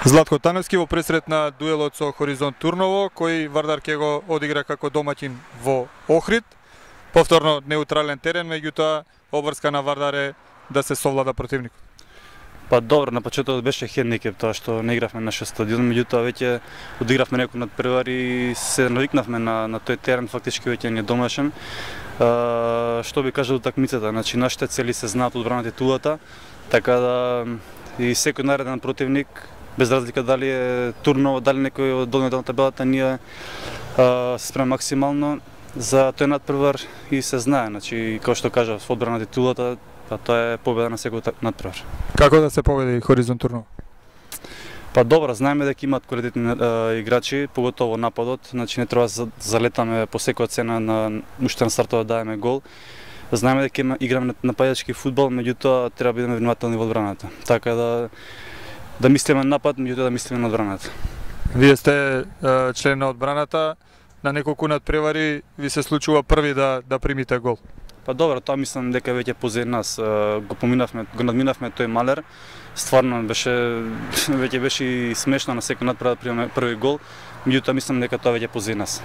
Златко Таневски во пресрет на дуелот со Хоризонт Турново, кој Вардар ќе го одигра како домаќин во Охрид. Повторно неутрален терен, меѓутоа обврска на Вардар е да се совлада противникот. Па добро, на почетокот беше хендикеп тоа што не игравме на нашиот стадион, меѓутоа веќе одигравме некој надпревар и се навикнавме на тој терен, фактички веќе не домашен. Што би кажал утакмицата, значи нашите цели се знаат од одбраната титулата, така да и секој нареден противник, без разлика дали е Турново, дали некој од долниот дел на табелата, ние се спремаме максимално за тој надпревар и се знае, значи како што кажав, во одбрана на титулата, па тоа е победа на секој надпревар. Како да се победи Хоризонт Турново? Па добро, знаеме дека имаат квалитетни играчи, поготово нападот, значи не треба да залетаме по секоја цена на уште на стартот да даваме гол. Знаеме дека играме нападачки фудбал, меѓутоа треба да бидеме внимателни во одбраната. Така да мислиме напад, меѓутоа да мислиме на одбраната. Вие сте член на одбраната, на неколку надпревари ви се случува први да примите гол. Па добро, тоа мислам дека веќе позади нас го надминавме тој малер. Стварно веќе беше и смешно на секој надпревар да примеме први гол, меѓутоа мислам дека тоа веќе позади нас.